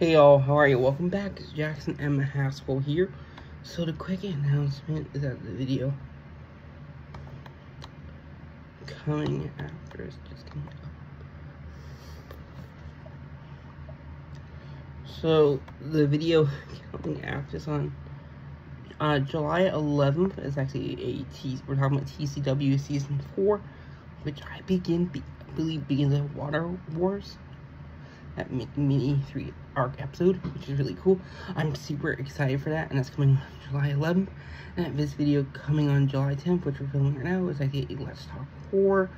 Hey y'all, how are you? Welcome back. It's Jackson M. Haskell here. So the quick announcement is that the video coming after is just coming up. So the video coming after is on July 11th. It's actually we're talking about TCW Season 4, which I believe begins at Water Wars. That mini 3 arc episode, which is really cool. I'm super excited for that, and that's coming on July 11th. And this video coming on July 10th, which we're filming right now, is actually Let's Talk Horror,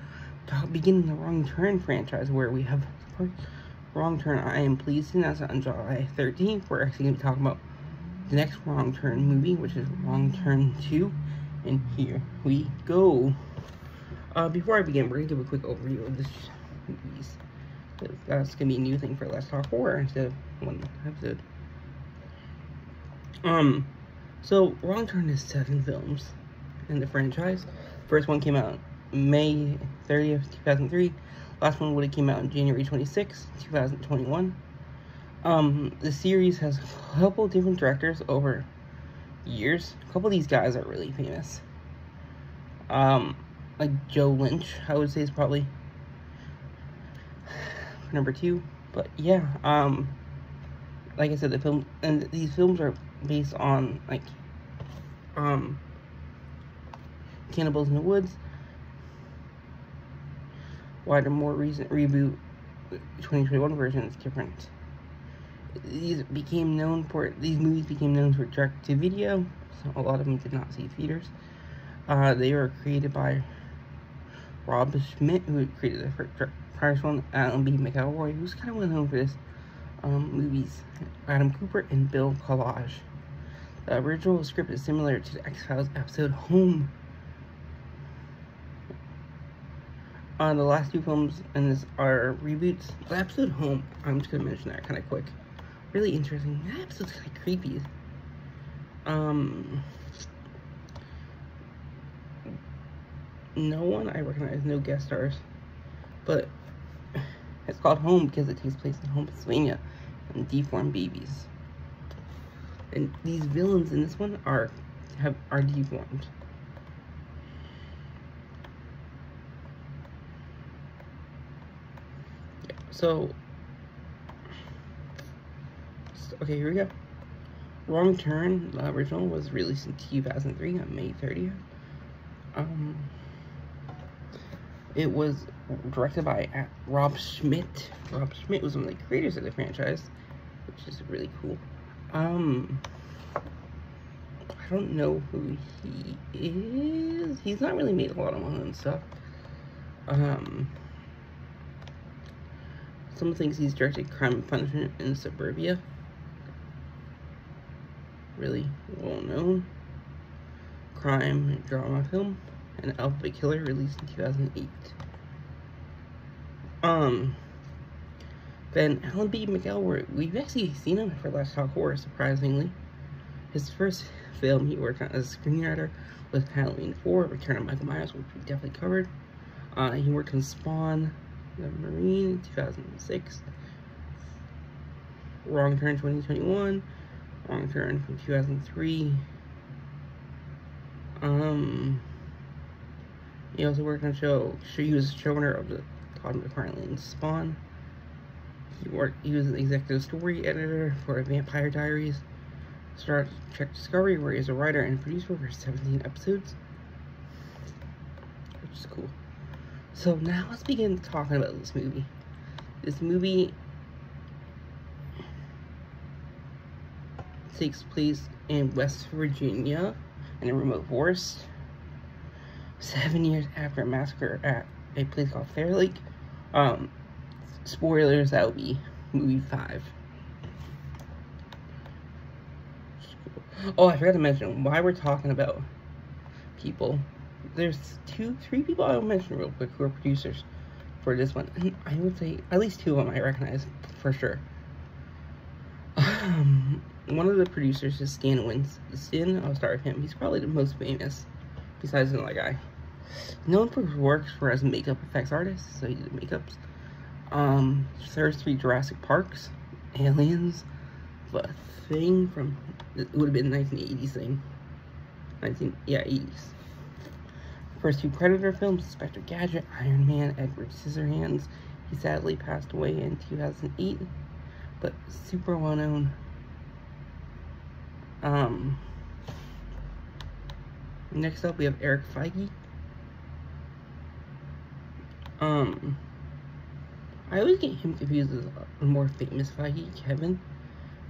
beginning the Wrong Turn franchise, where we have Wrong Turn. I am pleased to announce that on July 13th, we're actually going to be talking about the next Wrong Turn movie, which is Wrong Turn 2, and here we go. Before I begin, we're going to give a quick overview of this movies. That's gonna be a new thing for Let's Talk Horror instead of one episode. So Wrong Turn is 7 films in the franchise. First one came out May 30th, 2003. Last one would have came out on January 26th, 2021. The series has a couple different directors over years. A couple of these guys are really famous. Like Joe Lynch, I would say, is probably number 2, but yeah, like I said, these films are based on like Cannibals in the Woods, while the more recent reboot 2021 version is different. These movies became known for direct to video, so a lot of them did not see theaters. They were created by Rob Schmidt, who created the first one, Alan B. McElroy, who's kind of well known for this movies, Adam Cooper, and Bill Collage. The original script is similar to the X-Files episode Home. The last 2 films in this are reboots. The episode Home, I'm just going to mention that kind of quick. Really interesting. That episode's kind of creepy. No one I recognize, no guest stars, but it's called Home because it takes place in home, Pennsylvania, and deformed babies. And these villains in this one are deformed. Yeah, so okay, here we go. Wrong Turn, the original, was released in 2003 on May 30th. It was directed by Rob Schmidt. Rob Schmidt was one of the creators of the franchise, which is really cool. I don't know who he is. He's not really made a lot of own stuff. Some things he's directed: Crime and Punishment in Suburbia, really well known crime and drama film, and Alphabet Killer, released in 2008. Then Alan B. McElroy, we've actually seen him for Let's Talk Horror, surprisingly. His first film he worked on as a screenwriter was Halloween 4, Return of Michael Myers, which we definitely covered. He worked on Spawn, The Marine in 2006, Wrong Turn 2021, Wrong Turn from 2003. He also worked on he was showrunner of the Todd McFarlane's Spawn. He was an executive story editor for Vampire Diaries. Started Trek Discovery, where he was a writer and producer for 17 episodes, which is cool. So now let's begin talking about this movie. This movie takes place in West Virginia, in a remote forest, 7 years after a massacre at a place called Fair Lake. Spoilers, that will be movie 5. Oh, I forgot to mention why we're talking about people. There's 3 people I will mention real quick who are producers for this one. And I would say at least 2 of them I recognize for sure. One of the producers is Stan Winston. I'll start with him. He's probably the most famous, besides another guy. Known for his work as a makeup effects artist, so he did makeups. There's 3 Jurassic Parks, Aliens, but a thing from, it would have been 1980s thing. 80s. First two Predator films, Inspector Gadget, Iron Man, Edward Scissorhands. He sadly passed away in 2008, but super well known. Next up we have Eric Feige. I always get him confused with a more famous Feige, Kevin,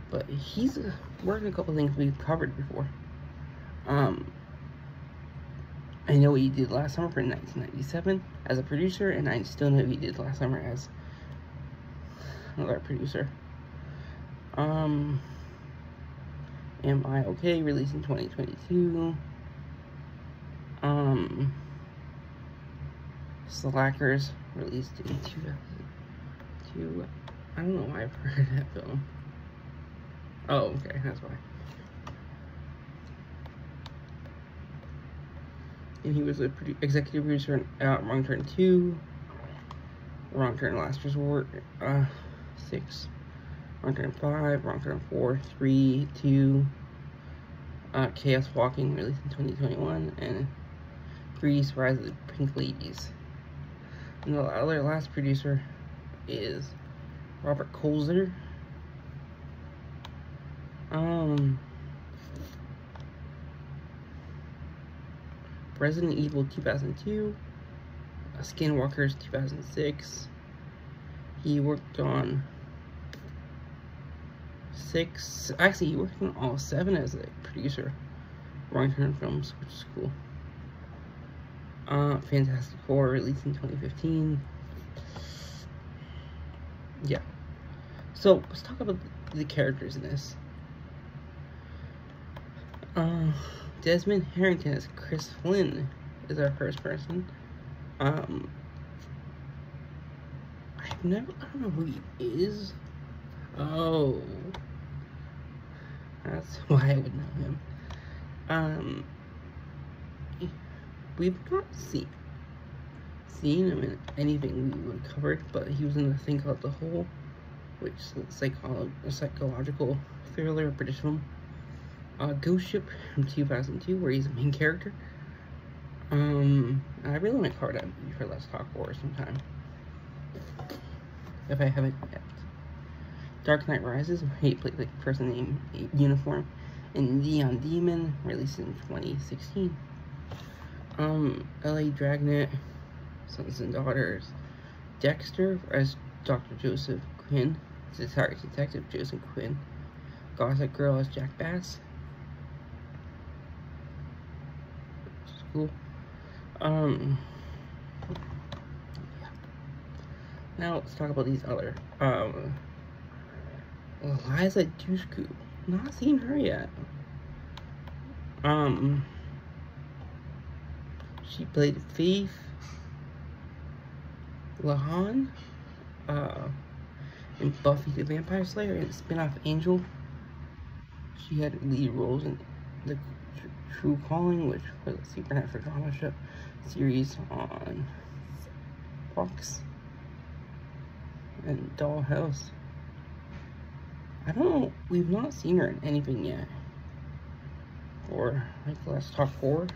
but he's worked on a couple things we've covered before. I know what he did last summer for 1997 as a producer, and I still know what he did last summer as another producer. Am I Okay, released in 2022. Slackers, released in 2002. I don't know why I've heard that film. Oh, okay, that's why. And he was a executive producer on Wrong Turn 2, Wrong Turn Last Resort, 6, Wrong Turn 5, Wrong Turn 4, 3, 2, Chaos Walking, released in 2021, and Grease, Rise of the Pink Ladies. And the other last producer is Robert Kolzer. Resident Evil 2002, Skinwalkers 2006. He worked on 6, actually he worked on all 7 as a producer. Wrong Turn films, which is cool. Fantastic Four, released in 2015. Yeah. So let's talk about the characters in this. Desmond Harrington as Chris Flynn is our first person. I don't know who he is. Oh, that's why I would know him. We've not seen him in anything we would have covered, but he was in a thing called The Hole, which is a psychological thriller, British film. Ghost Ship from 2002, where he's the main character. I really want to cover that movie for Let's Talk Horror sometime, if I haven't yet. Dark Knight Rises, where he played like a person named Uniform, and Neon Demon, released in 2016. LA Dragnet, Sons and Daughters, Dexter as Dr. Joseph Quinn, Detective Joseph Quinn, Gossip Girl as Jack Bass, which is cool. Yeah. Now let's talk about these other, Eliza Dushku, not seen her yet. She played Faith Lahan in Buffy the Vampire Slayer and spin-off Angel. She had lead roles in The True Calling, which was a supernatural drama show series on Fox, and Dollhouse. I don't know, we've not seen her in anything yet. Or like Let's Talk Horror.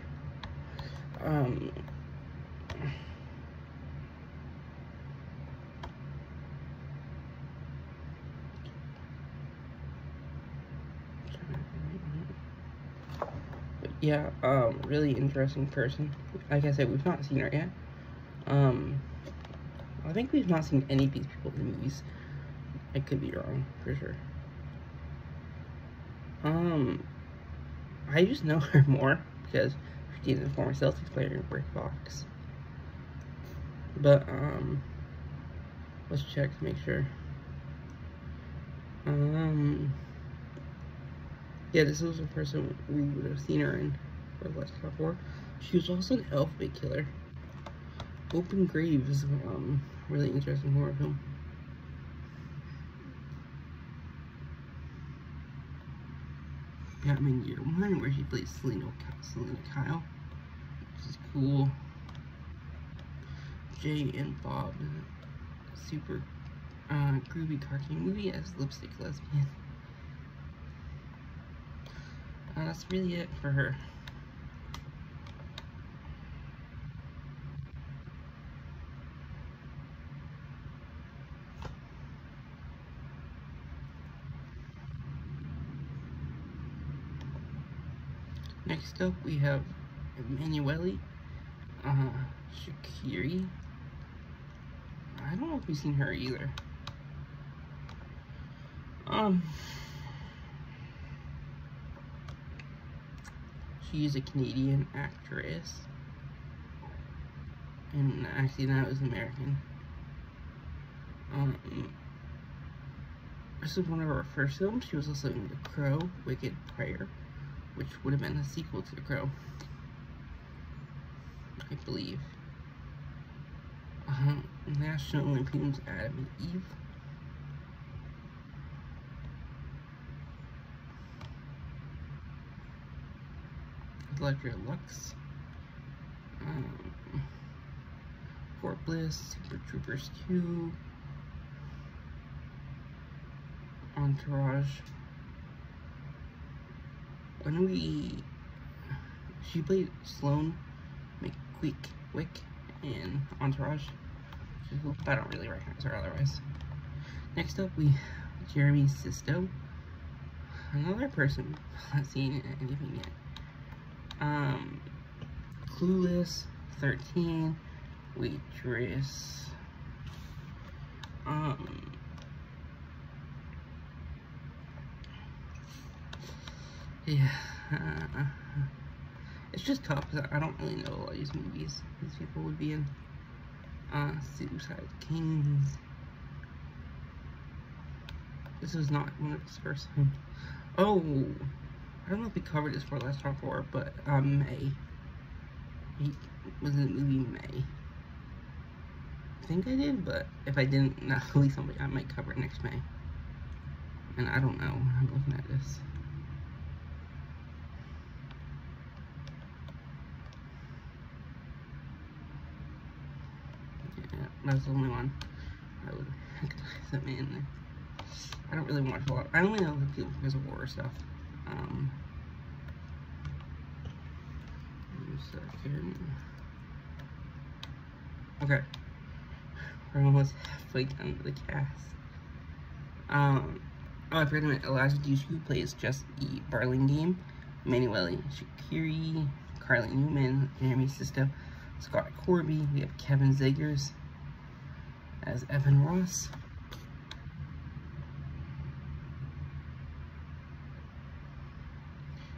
But yeah, really interesting person. Like I said, we've not seen her yet. I think we've not seen any of these people in movies. I could be wrong, for sure. I just know her more because she's a former Celtics player in Brick Box. But, let's check to make sure. Yeah, this was a person we would have seen her in for Let's Talk Horror. She was also an Alphabet Killer. Open Grave is really interesting horror film. Batman Year One, where she plays Selena Kyle, which is cool. Jay and Bob, super groovy cartoon movie as Lipstick Lesbian. That's really it for her. Next up, we have Emanuele Shakiri. I don't know if we've seen her either. She's a Canadian actress, and actually now is American. This was one of her first films. She was also in The Crow, Wicked Prayer, which would have been a sequel to The Crow, I believe. National Lampoon's Adam and Eve. Electra Lux. Fort Bliss, Super Troopers 2. Entourage. She played Sloane McQuick in Entourage. I don't really recognize her otherwise. Next up, we have Jeremy Sisto. Another person not seen anything yet. Clueless, 13, Waitress. Yeah. It's just tough because I don't really know a lot of these movies these people would be in. Suicide Kings. This is not one of his first times. Oh, I don't know if we covered this for last time before, but May. He was in the movie May. I think I did, but if I didn't, at least I might cover it next May. And I don't know. I'm looking at this. That's the only one I would recognize them in. I don't really watch a lot. I only know the people because of horror stuff. Okay. We're almost halfway done with the cast. Oh, I forgot to mention, Elijah Dushku plays Jesse Burlingame, Emanuele Shakiri, Carly Newman, Jeremy Sisto, Scott Corby. We have Kevin Zegers as Evan Ross.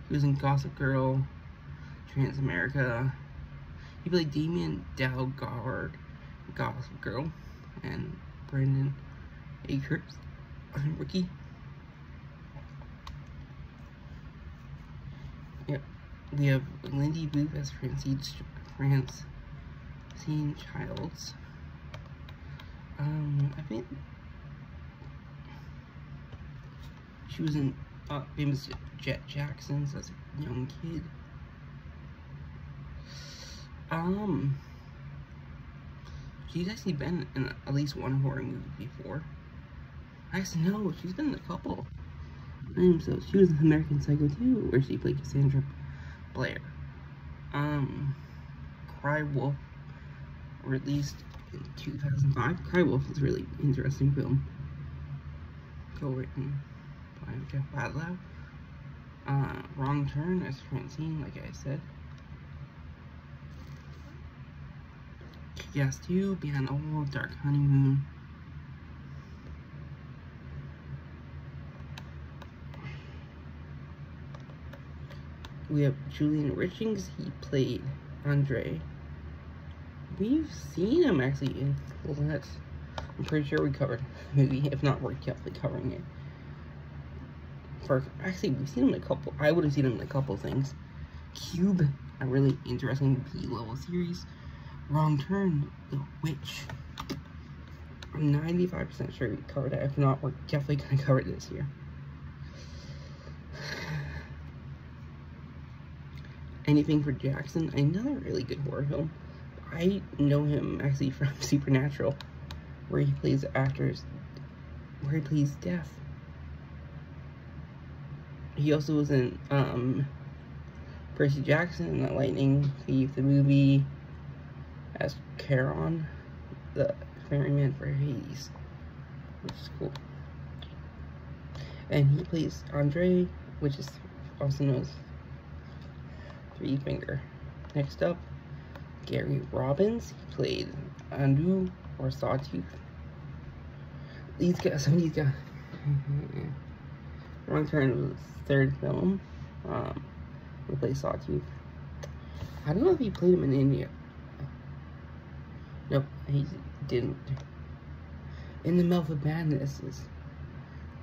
He was in Gossip Girl, Transamerica. He played Damien Dalgard, Gossip Girl, and Brendan Akers on Rookie. Yep. We have Lindy Booth as Francine Childs. I think she was in famous Jet Jackson's as a young kid. She's actually been in at least one horror movie before. Actually, no, she's been in a couple. So she was in American Psycho 2, where she played Cassandra Blair. Cry Wolf, released in 2005. Cry Wolf is a really interesting film. Co-written by Jeff Badlow. Wrong Turn as Francine, like I said. Kick-Ass 2, Beyond the Wall, Dark Honeymoon. We have Julian Richings. He played Andre. We've seen him actually in Lynette. I'm pretty sure we covered the movie. If not, we're definitely covering it. Actually, we've seen him in a couple. I would have seen him in a couple things. Cube, a really interesting B-level series. Wrong Turn, The Witch. I'm 95% sure we covered it. If not, we're definitely going to cover it this year. Anything for Jackson, another really good horror film. I know him actually from Supernatural, where he plays actors where he plays Death. He also was in Percy Jackson and the Lightning Thief, the movie, as Charon, the ferryman for Hades, which is cool. And he plays Andre, which is also known as Three Finger. Next up, Gary Robbins. He played Andu or Sawtooth. Some of these guys. Wring Turn was his third film. He played Sawtooth. I don't know if he played him in India. Nope, he didn't. In the Mouth of Madness is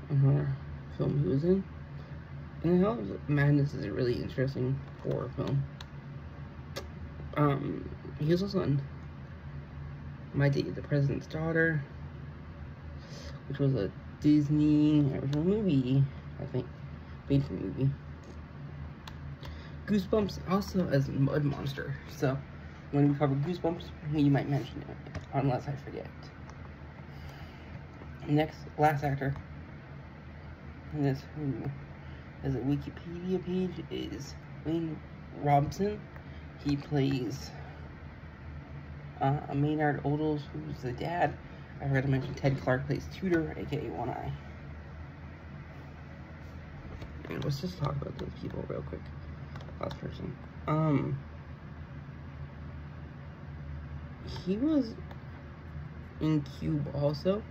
another film he was in. And the Mouth of Madness is a really interesting horror film. He was also in My Date with the President's Daughter, which was a Disney original movie, I think, made for movie. Goosebumps also as Mud Monster, so when we cover Goosebumps, we might mention it, unless I forget. Next, last actor in this who has a Wikipedia page is Wayne Robson. He plays Maynard Odles, who's the dad. I forgot to mention Ted Clark plays Tudor, aka One Eye. And let's just talk about those people real quick. Last person. He was in Cube also,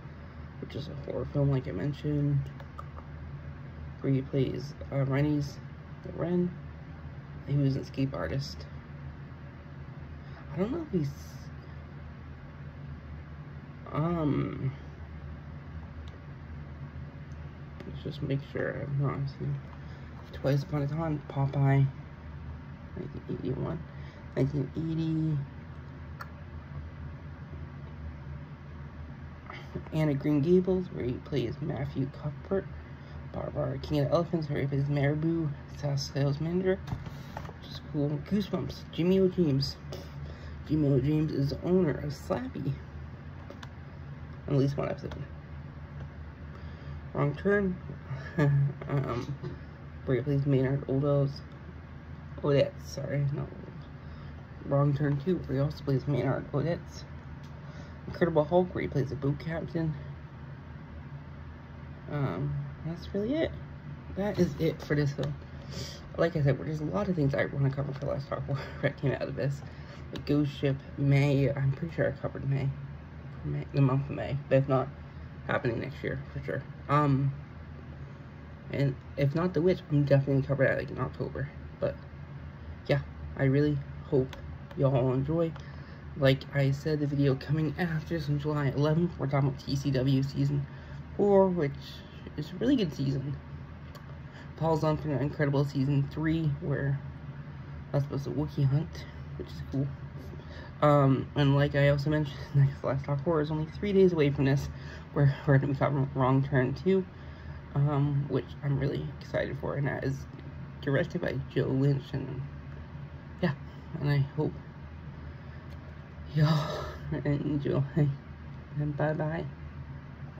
which is a horror film, like I mentioned, where he plays Rennie's the Wren. He was an escape artist. I don't know if he's let's just make sure I'm not seeing. Twice Upon a Time, Popeye, 1981, 1980, Anna Green Gables, where he plays Matthew Cuthbert, Barbara King of the Elephants, where he plays Marabou, sales manager, which is cool. Goosebumps, Jimmy O. James. Jimmy O. James is the owner of Slappy, at least one episode. Wrong Turn, where he plays Maynard Odette, sorry, no. Wrong Turn 2, where he also plays Maynard Odette. Incredible Hulk, where he plays a boat captain. That's really it. That is it for this film. Like I said, there's a lot of things I want to cover for Let's Talk Horror that came out of this. The Ghost Ship, May, I'm pretty sure I covered May, the month of May, but if not, happening next year, for sure. And if not The Witch, I'm definitely gonna cover that like in October. But yeah, I really hope y'all enjoy. Like I said, the video coming after this on July 11th, we're talking about TCW Season 4, which is a really good season. Paul's on for an incredible Season 3, where that's supposed to Wookiee hunt, which is cool. And like I also mentioned, next Last Talk Horror is only 3 days away from this, where we're going to be covering Wrong Turn 2, which I'm really excited for, and that is directed by Joe Lynch, and yeah, and I hope y'all enjoy, and bye-bye.